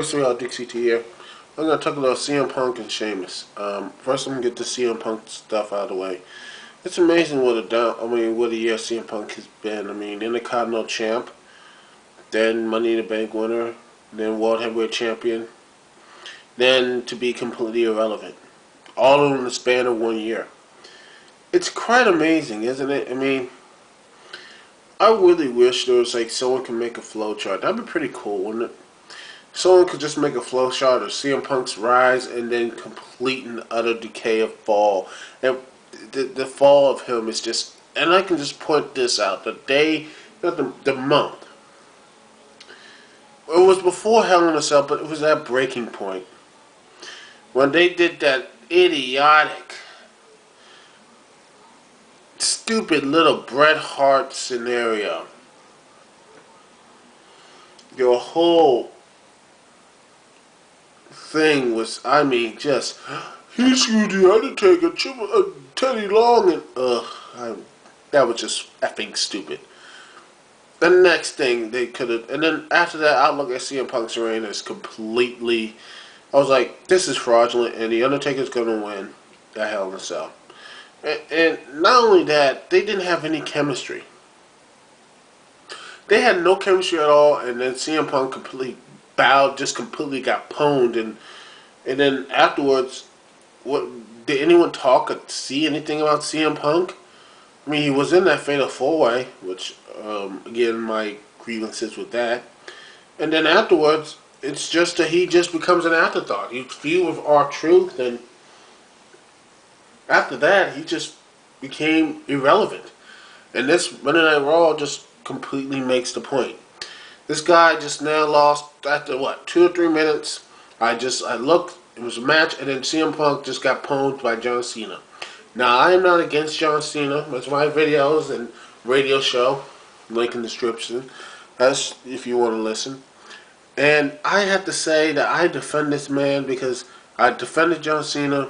First of all, Dixie T here. I'm going to talk about CM Punk and Sheamus. First, I'm going to get the CM Punk stuff out of the way. It's amazing what a year CM Punk has been. I mean, Intercontinental Champ, then Money in the Bank winner, then World Heavyweight Champion, then to be completely irrelevant. All in the span of 1 year. It's quite amazing, isn't it? I mean, I really wish there was like someone could make a flow chart. That'd be pretty cool, wouldn't it? Someone could just make a flow chart of CM Punk's rise and then complete and utter decay of fall. And the fall of him is just, and I can just point this out, the day, not the month. It was before Hell in a Cell, but it was that breaking point. When they did that idiotic, stupid little Bret Hart scenario. Your whole thing was, I mean, just, he screwed the Undertaker, Teddy Long, and, that was just effing stupid. The next thing they could have, and then after that, outlook at CM Punk's reign is completely, I was like, this is fraudulent, and the Undertaker's gonna win the Hell in a Cell. And not only that, they didn't have any chemistry. They had no chemistry at all, and then CM Punk completely bowed, just completely got pwned, and then afterwards, what did anyone talk or see anything about CM Punk? I mean, he was in that Fatal 4-Way, which again, my grievances with that, and then afterwards, it's just that he just becomes an afterthought. He feud with R-Truth, and after that, he just became irrelevant. And this Monday Night Raw just completely makes the point. This guy just now lost after what, 2 or 3 minutes. I looked, it was a match, and then CM Punk just got pwned by John Cena. Now, I am not against John Cena. That's my videos and radio show. Link in the description. That's if you want to listen. And I have to say that I defend this man because I defended John Cena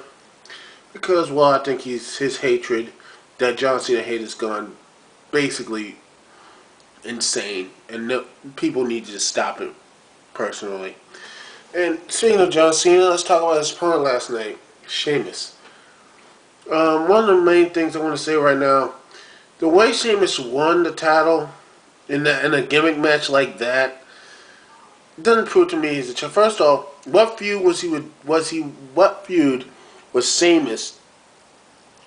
because, well, I think his hatred, that John Cena hate has gone basically insane, and people need to just stop it, personally. And speaking of John Cena, let's talk about his opponent last night, Sheamus. One of the main things I want to say right now, the way Sheamus won the title in a gimmick match like that doesn't prove to me he's a champ. First off, what feud was Sheamus?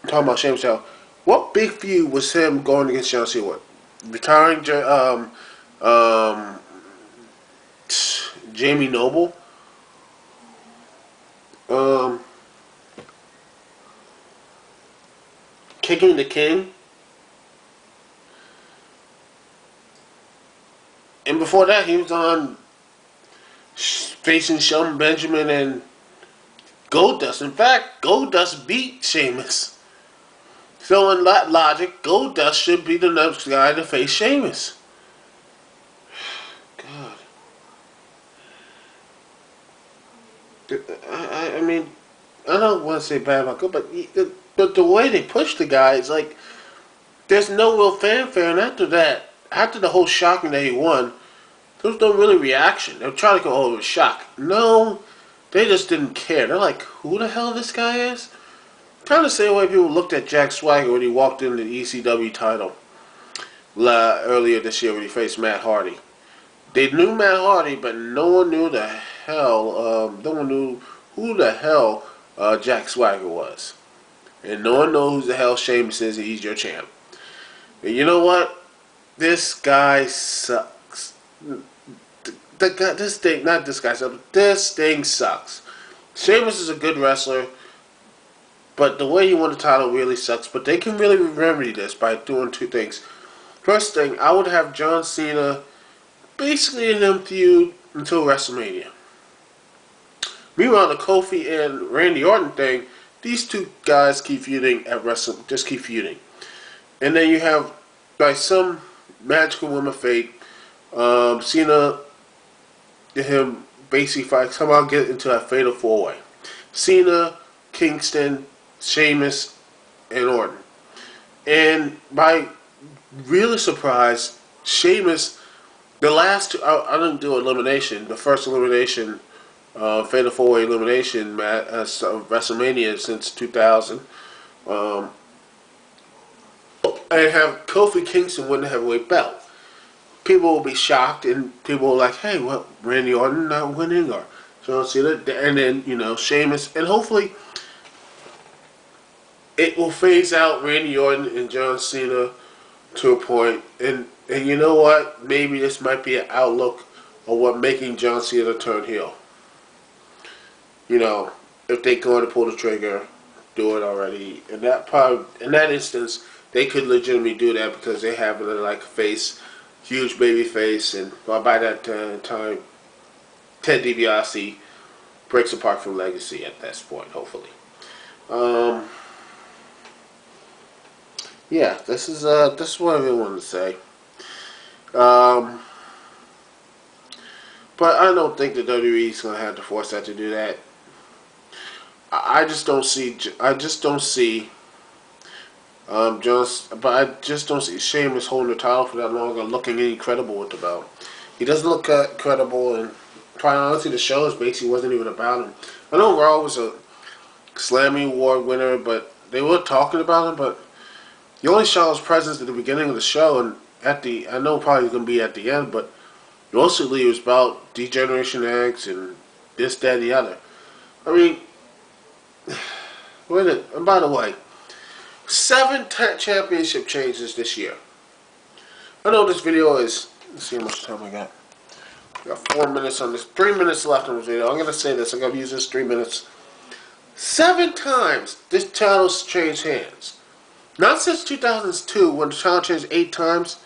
I'm talking about Sheamus now. What big feud was him going against John Cena? What? Retiring Jamie Noble? Kicking the King? And before that, he was on facing Shelton Benjamin and Goldust. In fact, Goldust beat Sheamus. So in that logic, Goldust should be the next guy to face Sheamus. God. I mean, I don't want to say bad about Goldust, but the way they push the guy is like, there's no real fanfare. And after that, after the whole shocking that he won, there was no really reaction. They were trying to go, oh, it was shock. No, they just didn't care. They're like, who the hell this guy is? Kind of the same way people looked at Jack Swagger when he walked into the ECW title earlier this year when he faced Matt Hardy. They knew Matt Hardy, but no one knew the hell. No one knew who the hell Jack Swagger was, and no one knows who the hell Sheamus is. And he's your champ. And you know what? This guy sucks. This thing sucks. Sheamus is a good wrestler. But the way he won the title really sucks. But they can really remedy this by doing 2 things. First thing, I would have John Cena basically in them feud until WrestleMania. Meanwhile, the Kofi and Randy Orton thing, these 2 guys keep feuding at WrestleMania. Just keep feuding. And then you have, by some magical whim of fate, Cena and him basically somehow get into a Fatal 4-Way. Cena, Kingston, Sheamus, and Orton. And by really surprised, Sheamus, the last 2, I didn't do elimination. The first elimination Fatal 4-Way Elimination match, WrestleMania since 2000. Um, and have Kofi Kingston win the heavyweight belt. People will be shocked, and people will like, hey, what, Randy Orton not winning, or John Cena, and then, you know, Sheamus, and hopefully it will phase out Randy Orton and John Cena to a point, and you know what, maybe this might be an outlook of what making John Cena turn heel. You know, if they go to pull the trigger, do it already. In that instance, they could legitimately do that because they have like a face, huge baby face, and by that time, Ted DiBiase breaks apart from Legacy at this point, hopefully. Yeah, this is what I really wanted to say. But I don't think the WWE is gonna have to force that to do that. I just don't see. I just don't see. But I just don't see Sheamus holding the title for that long and looking any credible with the belt. He doesn't look credible, and quite honestly, the show basically wasn't even about him. I know Raw was a Slammy Award winner, but they were talking about him. But you only saw his presence at the beginning of the show, and I know probably going to be at the end, but mostly it was about Degeneration X and this, that, and the other. I mean, and by the way, 7 championship changes this year. I know this video is, let's see how much time I got. I got 4 minutes on this, 3 minutes left on this video. I'm going to say this, I'm going to use this 3 minutes. 7 times this title's changed hands. Not since 2002 when the title changed 8 times.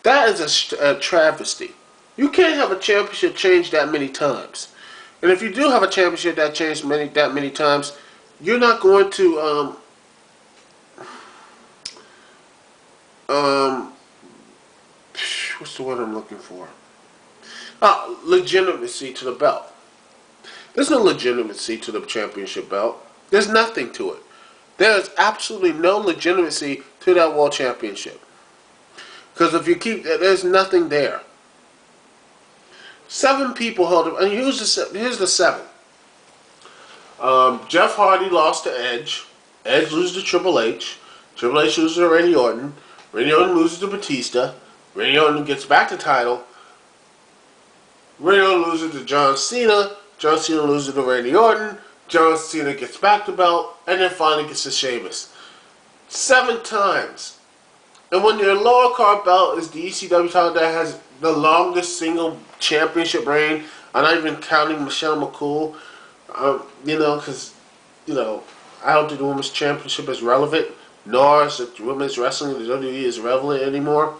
That is a travesty. You can't have a championship change that many times. And if you do have a championship that changed that many times, you're not going to what's the word I'm looking for? Legitimacy to the belt. There's no legitimacy to the championship belt. There's nothing to it. There is absolutely no legitimacy to that world championship. Because if you keep, there's nothing there. 7 people held it, and here's the 7. Jeff Hardy lost to Edge. Edge loses to Triple H. Triple H loses to Randy Orton. Randy Orton loses to Batista. Randy Orton gets back the title. Randy Orton loses to John Cena. John Cena loses to Randy Orton. John Cena gets back the belt, and then finally gets to Sheamus. 7 times. And when your lower card belt is the ECW title that has the longest single championship reign, I'm not even counting Michelle McCool, you know, because, you know, I don't think the women's championship is relevant, nor is the women's wrestling, the WWE is relevant anymore.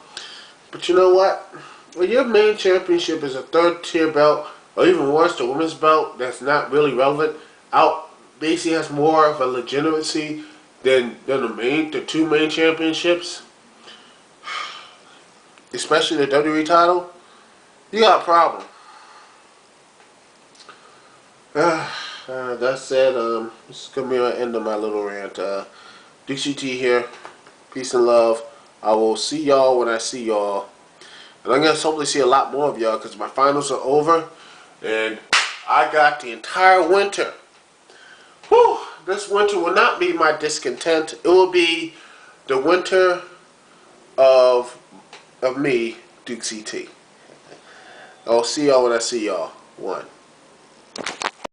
But you know what? When your main championship is a 3rd tier belt, or even worse, the women's belt that's not really relevant, basically has more of a legitimacy than the 2 main championships, especially the WWE title, you got a problem. That said, this is going to be the end of my little rant. Dixie T here. Peace and love. I will see y'all when I see y'all. And I'm going to hopefully see a lot more of y'all because my finals are over. And I got the entire winter. Whew! This winter will not be my discontent. It will be the winter of me, Dixie T. I'll see y'all when I see y'all. 1.